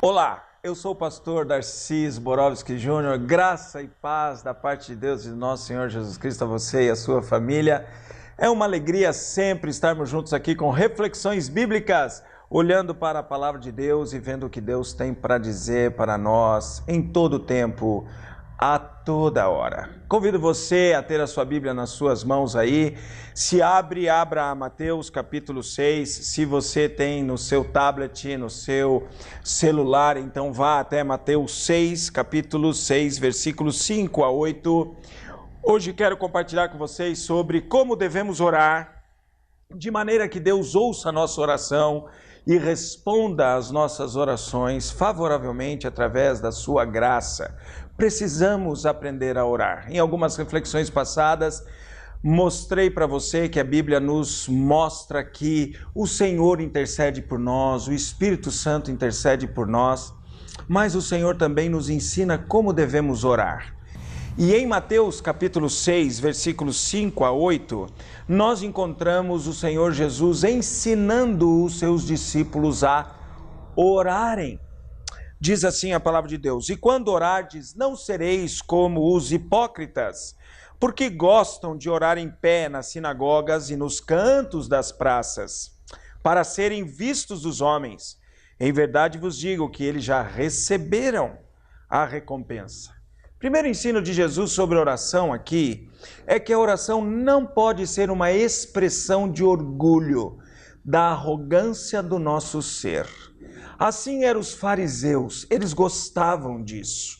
Olá, eu sou o pastor Darcy Zborowski Jr., graça e paz da parte de Deus e do nosso Senhor Jesus Cristo a você e a sua família. É uma alegria sempre estarmos juntos aqui com reflexões bíblicas, olhando para a palavra de Deus e vendo o que Deus tem para dizer para nós em todo o tempo, a toda hora. Convido você a ter a sua Bíblia nas suas mãos aí. Se abra Mateus capítulo 6. Se você tem no seu tablet, no seu celular, então vá até Mateus 6, capítulo 6, versículos 5 a 8. Hoje quero compartilhar com vocês sobre como devemos orar, de maneira que Deus ouça a nossa oração e responda às nossas orações favoravelmente através da sua graça. Precisamos aprender a orar. Em algumas reflexões passadas, mostrei para você que a Bíblia nos mostra que o Senhor intercede por nós, o Espírito Santo intercede por nós, mas o Senhor também nos ensina como devemos orar. E em Mateus capítulo 6, versículos 5 a 8, nós encontramos o Senhor Jesus ensinando os seus discípulos a orarem. Diz assim a palavra de Deus: "E quando orardes, não sereis como os hipócritas, porque gostam de orar em pé nas sinagogas e nos cantos das praças, para serem vistos dos homens. Em verdade vos digo que eles já receberam a recompensa." Primeiro ensino de Jesus sobre oração aqui é que a oração não pode ser uma expressão de orgulho, da arrogância do nosso ser. Assim eram os fariseus, eles gostavam disso.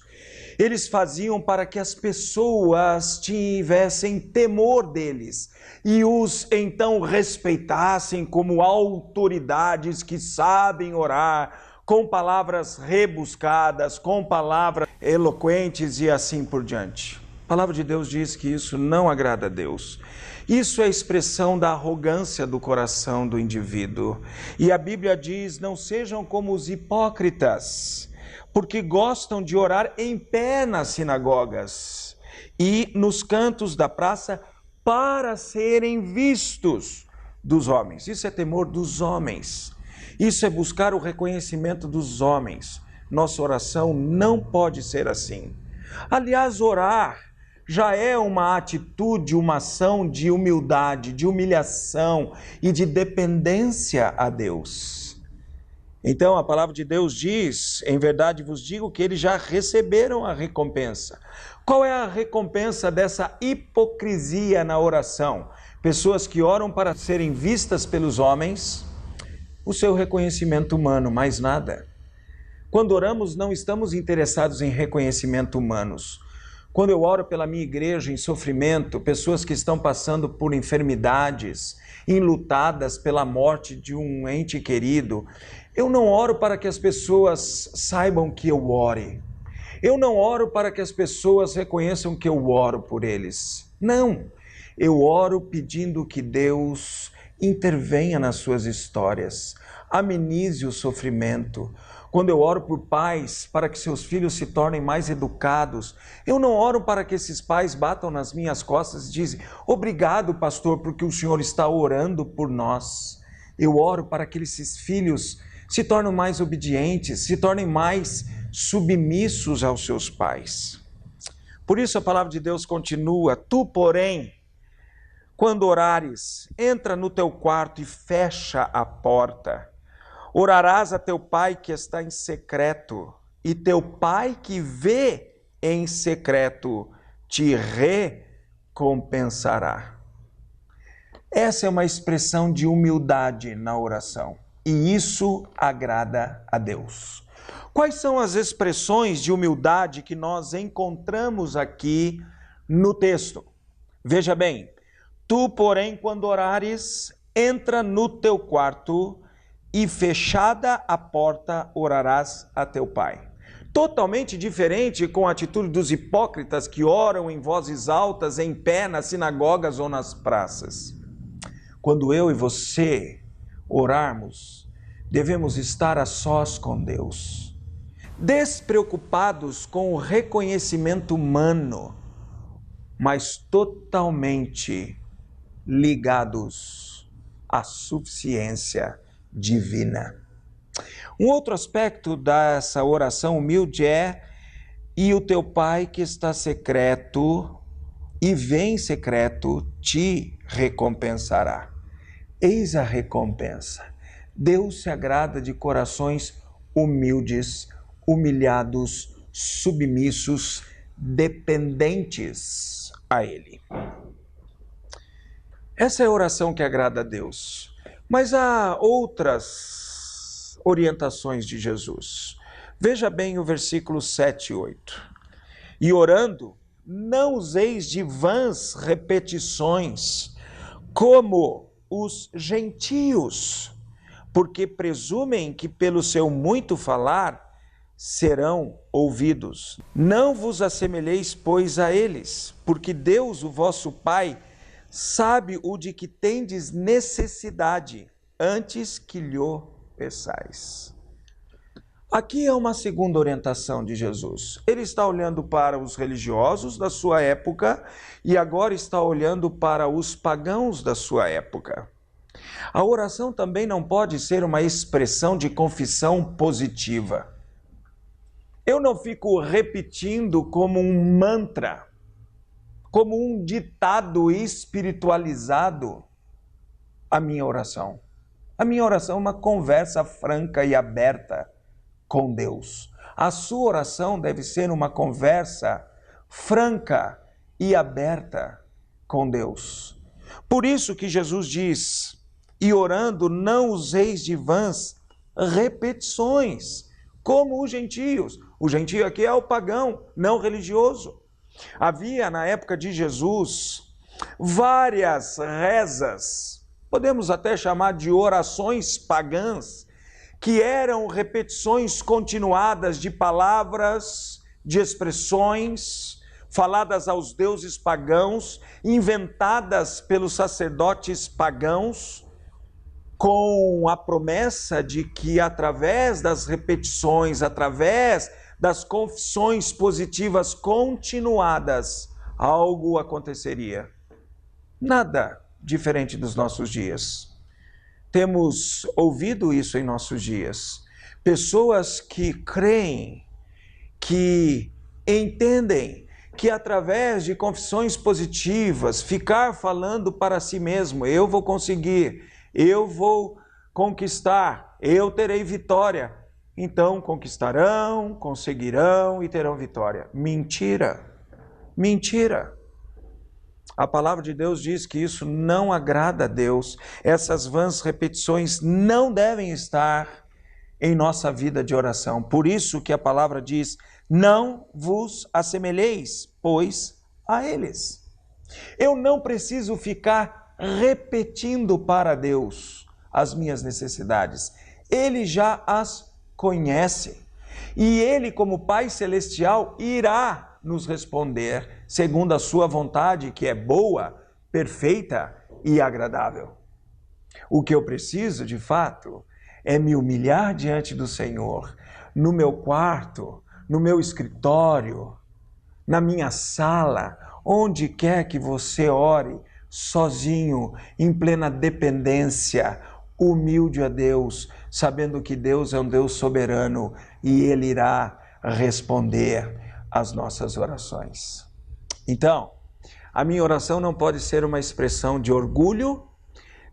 Eles faziam para que as pessoas tivessem temor deles e os então respeitassem como autoridades que sabem orar, com palavras rebuscadas, com palavras eloquentes e assim por diante. A palavra de Deus diz que isso não agrada a Deus. Isso é expressão da arrogância do coração do indivíduo. E a Bíblia diz: não sejam como os hipócritas, porque gostam de orar em pé nas sinagogas e nos cantos da praça para serem vistos dos homens. Isso é temor dos homens. Isso é buscar o reconhecimento dos homens. Nossa oração não pode ser assim. Aliás, orar já é uma atitude, uma ação de humildade, de humilhação e de dependência a Deus. Então, a palavra de Deus diz: em verdade vos digo que eles já receberam a recompensa. Qual é a recompensa dessa hipocrisia na oração? Pessoas que oram para serem vistas pelos homens, o seu reconhecimento humano, mais nada. Quando oramos, não estamos interessados em reconhecimento humanos. Quando eu oro pela minha igreja em sofrimento, pessoas que estão passando por enfermidades, enlutadas pela morte de um ente querido, eu não oro para que as pessoas saibam que eu ore. Eu não oro para que as pessoas reconheçam que eu oro por eles. Não, eu oro pedindo que Deus intervenha nas suas histórias, amenize o sofrimento. Quando eu oro por pais para que seus filhos se tornem mais educados, eu não oro para que esses pais batam nas minhas costas e dizem: obrigado, pastor, porque o Senhor está orando por nós. Eu oro para que esses filhos se tornem mais obedientes, se tornem mais submissos aos seus pais. Por isso a palavra de Deus continua: tu, porém, quando orares, entra no teu quarto e fecha a porta. Orarás a teu pai que está em secreto, e teu pai que vê em secreto te recompensará. Essa é uma expressão de humildade na oração, e isso agrada a Deus. Quais são as expressões de humildade que nós encontramos aqui no texto? Veja bem: tu, porém, quando orares, entra no teu quarto e fechada a porta orarás a teu pai. Totalmente diferente com a atitude dos hipócritas que oram em vozes altas, em pé, nas sinagogas ou nas praças. Quando eu e você orarmos, devemos estar a sós com Deus, despreocupados com o reconhecimento humano, mas totalmente ligados à suficiência divina. Um outro aspecto dessa oração humilde é: e o teu Pai que está secreto e vem em secreto te recompensará. Eis a recompensa. Deus se agrada de corações humildes, humilhados, submissos, dependentes a Ele. Essa é a oração que agrada a Deus. Mas há outras orientações de Jesus. Veja bem o versículo 7 e 8. E orando, não useis de vãs repetições, como os gentios, porque presumem que pelo seu muito falar serão ouvidos. Não vos assemelheis, pois, a eles, porque Deus, o vosso Pai, sabe o de que tendes necessidade, antes que lhe peçais. Aqui é uma segunda orientação de Jesus. Ele está olhando para os religiosos da sua época e agora está olhando para os pagãos da sua época. A oração também não pode ser uma expressão de confissão positiva. Eu não fico repetindo como um mantra, como um ditado espiritualizado a minha oração. A minha oração é uma conversa franca e aberta com Deus. A sua oração deve ser uma conversa franca e aberta com Deus. Por isso que Jesus diz: e orando não useis de vãs repetições, como os gentios. O gentio aqui é o pagão, não religioso. Havia na época de Jesus várias rezas, podemos até chamar de orações pagãs, que eram repetições continuadas de palavras, de expressões faladas aos deuses pagãos, inventadas pelos sacerdotes pagãos, com a promessa de que através das repetições, através das confissões positivas continuadas, algo aconteceria. Nada diferente dos nossos dias. Temos ouvido isso em nossos dias. Pessoas que creem, que entendem que através de confissões positivas, ficar falando para si mesmo: eu vou conseguir, eu vou conquistar, eu terei vitória. Então conquistarão, conseguirão e terão vitória. Mentira! Mentira! A palavra de Deus diz que isso não agrada a Deus. Essas vãs repetições não devem estar em nossa vida de oração. Por isso que a palavra diz: não vos assemelheis, pois, a eles. Eu não preciso ficar repetindo para Deus as minhas necessidades. Ele já as conhece. E Ele, como Pai Celestial, irá nos responder segundo a sua vontade, que é boa, perfeita e agradável. O que eu preciso, de fato, é me humilhar diante do Senhor, no meu quarto, no meu escritório, na minha sala, onde quer que você ore, sozinho, em plena dependência, humilde a Deus, sabendo que Deus é um Deus soberano e Ele irá responder as nossas orações. Então, a minha oração não pode ser uma expressão de orgulho,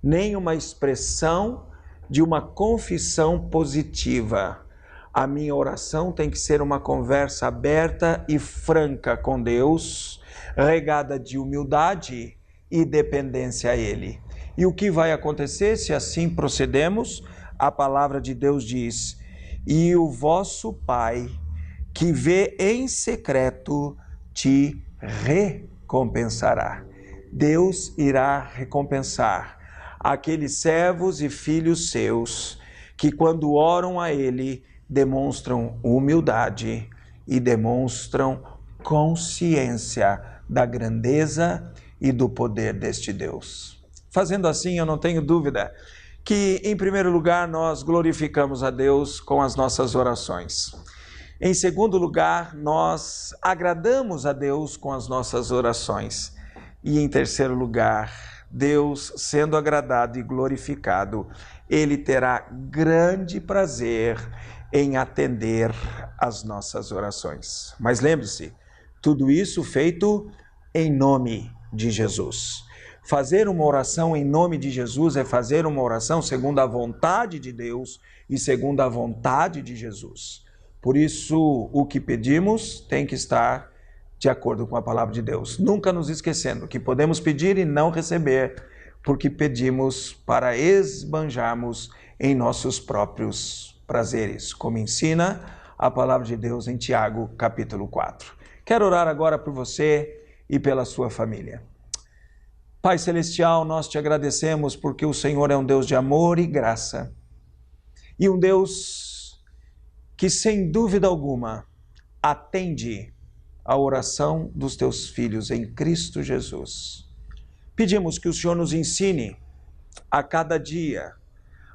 nem uma expressão de uma confissão positiva. A minha oração tem que ser uma conversa aberta e franca com Deus, regada de humildade e dependência a Ele. E o que vai acontecer se assim procedemos? A palavra de Deus diz: e o vosso Pai, que vê em secreto, te recompensará. Deus irá recompensar aqueles servos e filhos seus que, quando oram a Ele, demonstram humildade e demonstram consciência da grandeza e do poder deste Deus. Fazendo assim, eu não tenho dúvida que, em primeiro lugar, nós glorificamos a Deus com as nossas orações. Em segundo lugar, nós agradamos a Deus com as nossas orações. E em terceiro lugar, Deus sendo agradado e glorificado, Ele terá grande prazer em atender as nossas orações. Mas lembre-se, tudo isso feito em nome de Jesus. Fazer uma oração em nome de Jesus é fazer uma oração segundo a vontade de Deus e segundo a vontade de Jesus. Por isso, o que pedimos tem que estar de acordo com a palavra de Deus. Nunca nos esquecendo que podemos pedir e não receber, porque pedimos para esbanjarmos em nossos próprios prazeres, como ensina a palavra de Deus em Tiago, capítulo 4. Quero orar agora por você e pela sua família. Pai Celestial, nós te agradecemos porque o Senhor é um Deus de amor e graça, e um Deus que, sem dúvida alguma, atende a oração dos teus filhos em Cristo Jesus. Pedimos que o Senhor nos ensine a cada dia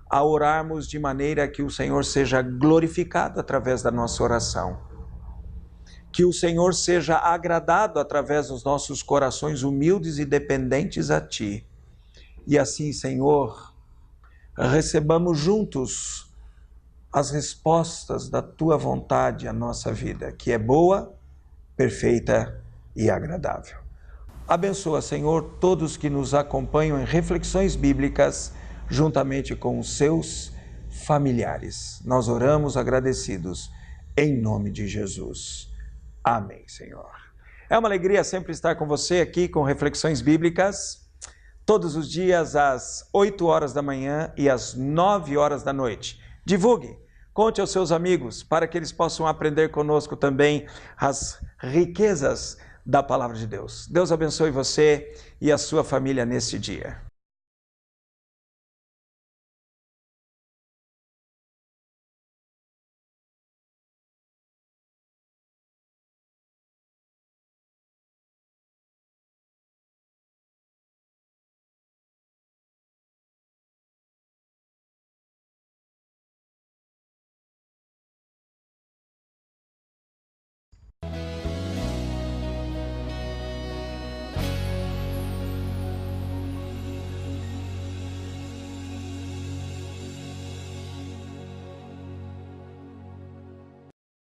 a orarmos de maneira que o Senhor seja glorificado através da nossa oração. Que o Senhor seja agradado através dos nossos corações humildes e dependentes a Ti. E assim, Senhor, recebamos juntos as respostas da Tua vontade à nossa vida, que é boa, perfeita e agradável. Abençoa, Senhor, todos que nos acompanham em reflexões bíblicas, juntamente com os seus familiares. Nós oramos agradecidos, em nome de Jesus. Amém, Senhor. É uma alegria sempre estar com você aqui com reflexões bíblicas, todos os dias às 8 horas da manhã e às 9 horas da noite. Divulgue, conte aos seus amigos para que eles possam aprender conosco também as riquezas da palavra de Deus. Deus abençoe você e a sua família neste dia.